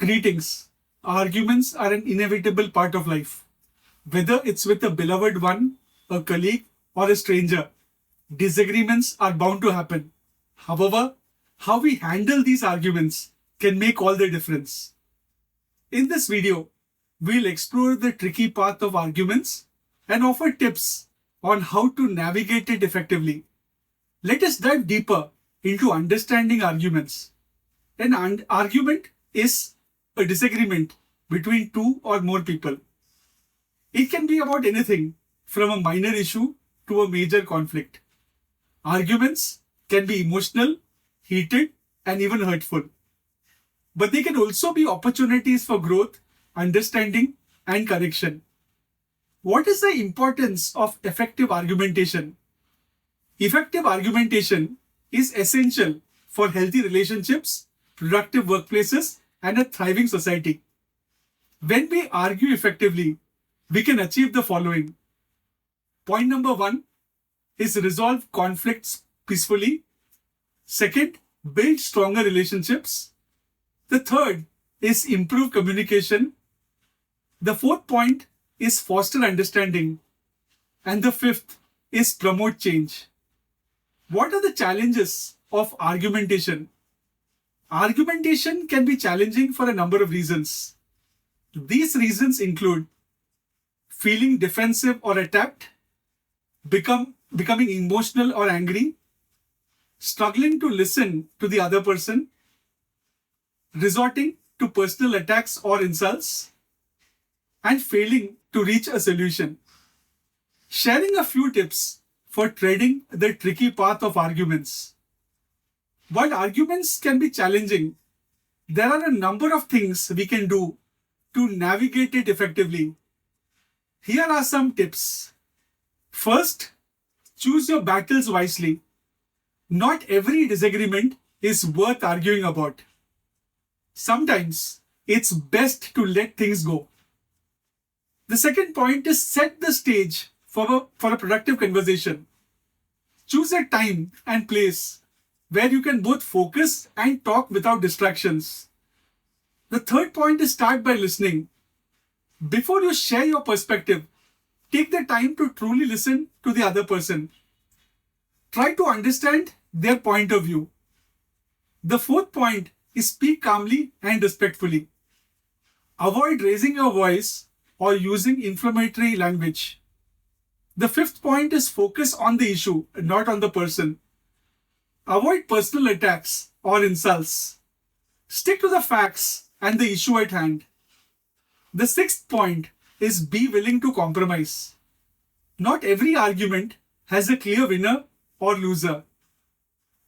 Greetings. Arguments are an inevitable part of life. Whether it's with a beloved one, a colleague, or a stranger, disagreements are bound to happen. However, how we handle these arguments can make all the difference. In this video, we'll explore the tricky path of arguments and offer tips on how to navigate it effectively. Let us dive deeper into understanding arguments. An argument is a disagreement between two or more people. It can be about anything from a minor issue to a major conflict. Arguments can be emotional, heated, and even hurtful. But they can also be opportunities for growth, understanding, and correction. What is the importance of effective argumentation? Effective argumentation is essential for healthy relationships, productive workplaces, and a thriving society. When we argue effectively, we can achieve the following. Point number 1 is resolve conflicts peacefully. Second, build stronger relationships. The third is improve communication. The fourth point is foster understanding. And the fifth is promote change. What are the challenges of argumentation? Argumentation can be challenging for a number of reasons. These reasons include feeling defensive or attacked, becoming emotional or angry, struggling to listen to the other person, resorting to personal attacks or insults, and failing to reach a solution. Sharing a few tips for treading the tricky path of arguments. While arguments can be challenging, there are a number of things we can do to navigate it effectively. Here are some tips. First, choose your battles wisely. Not every disagreement is worth arguing about. Sometimes it's best to let things go. The second point is set the stage for a productive conversation. Choose a time and place where you can both focus and talk without distractions. The third point is start by listening. Before you share your perspective, take the time to truly listen to the other person. Try to understand their point of view. The fourth point is speak calmly and respectfully. Avoid raising your voice or using inflammatory language. The fifth point is focus on the issue, not on the person. Avoid personal attacks or insults. Stick to the facts and the issue at hand. The sixth point is be willing to compromise. Not every argument has a clear winner or loser.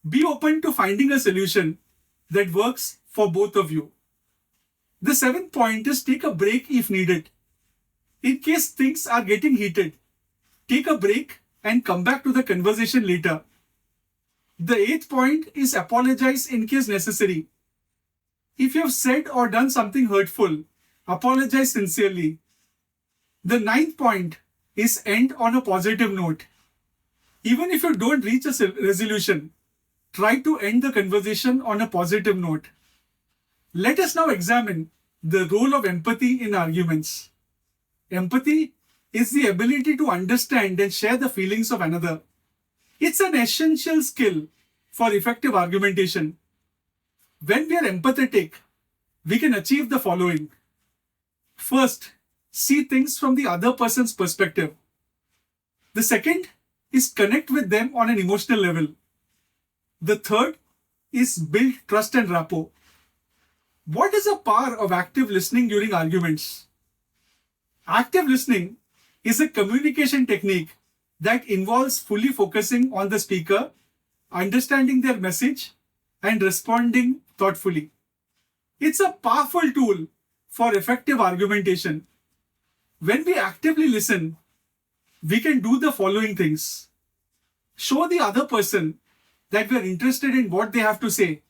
Be open to finding a solution that works for both of you. The seventh point is take a break if needed. In case things are getting heated, take a break and come back to the conversation later. The eighth point is apologize in case necessary. If you have said or done something hurtful, apologize sincerely. The ninth point is end on a positive note. Even if you don't reach a resolution, try to end the conversation on a positive note. Let us now examine the role of empathy in arguments. Empathy is the ability to understand and share the feelings of another. It's an essential skill for effective argumentation. When we are empathetic, we can achieve the following. First, see things from the other person's perspective. The second is connect with them on an emotional level. The third is build trust and rapport. What is the power of active listening during arguments? Active listening is a communication technique that involves fully focusing on the speaker, understanding their message, and responding thoughtfully. It's a powerful tool for effective argumentation. When we actively listen, we can do the following things. Show the other person that we are interested in what they have to say.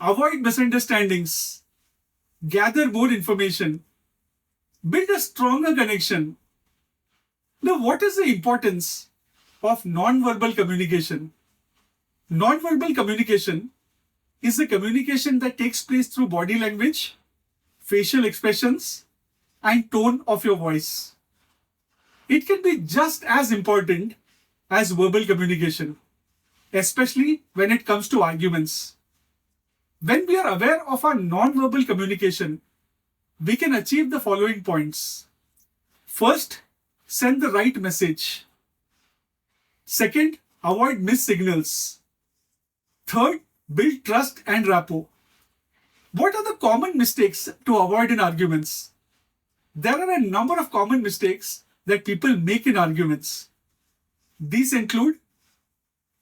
Avoid misunderstandings. Gather more information. Build a stronger connection. Now, what is the importance of non-verbal communication? Non-verbal communication is the communication that takes place through body language, facial expressions, and tone of your voice. It can be just as important as verbal communication, especially when it comes to arguments. When we are aware of our non-verbal communication, we can achieve the following points. First, send the right message. Second, avoid missed signals. Third, build trust and rapport. What are the common mistakes to avoid in arguments? There are a number of common mistakes that people make in arguments. These include: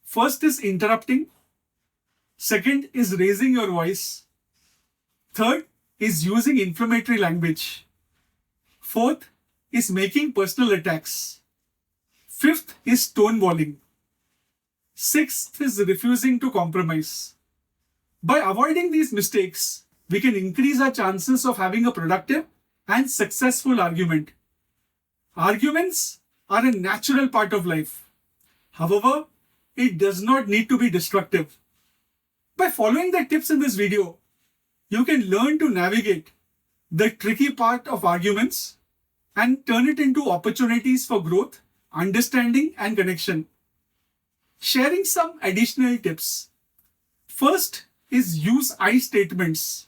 first is interrupting. Second is raising your voice. Third is using inflammatory language. Fourth is making personal attacks. Fifth is stonewalling. Sixth is refusing to compromise. By avoiding these mistakes, we can increase our chances of having a productive and successful argument. Arguments are a natural part of life. However, it does not need to be destructive. By following the tips in this video, you can learn to navigate the tricky part of arguments and turn it into opportunities for growth, understanding, and connection. Sharing some additional tips. First is use I statements.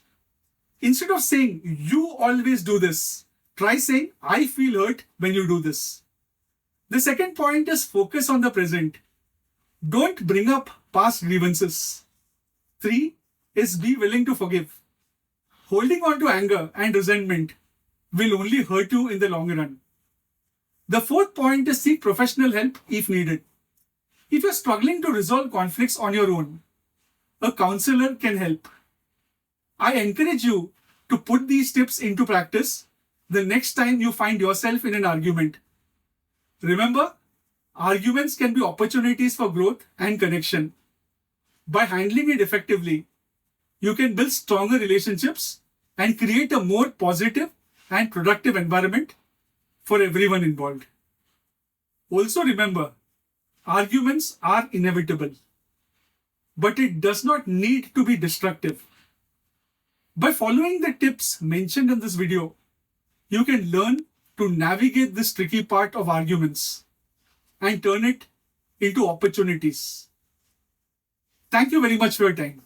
Instead of saying, "You always do this," try saying, "I feel hurt when you do this." The second point is focus on the present. Don't bring up past grievances. 3 is be willing to forgive. Holding on to anger and resentment will only hurt you in the long run. The fourth point is seek professional help if needed. If you're struggling to resolve conflicts on your own, a counselor can help. I encourage you to put these tips into practice the next time you find yourself in an argument. Remember, arguments can be opportunities for growth and connection. By handling it effectively, you can build stronger relationships and create a more positive and productive environment for everyone involved. Also remember, arguments are inevitable, but it does not need to be destructive. By following the tips mentioned in this video, you can learn to navigate this tricky part of arguments and turn it into opportunities. Thank you very much for your time.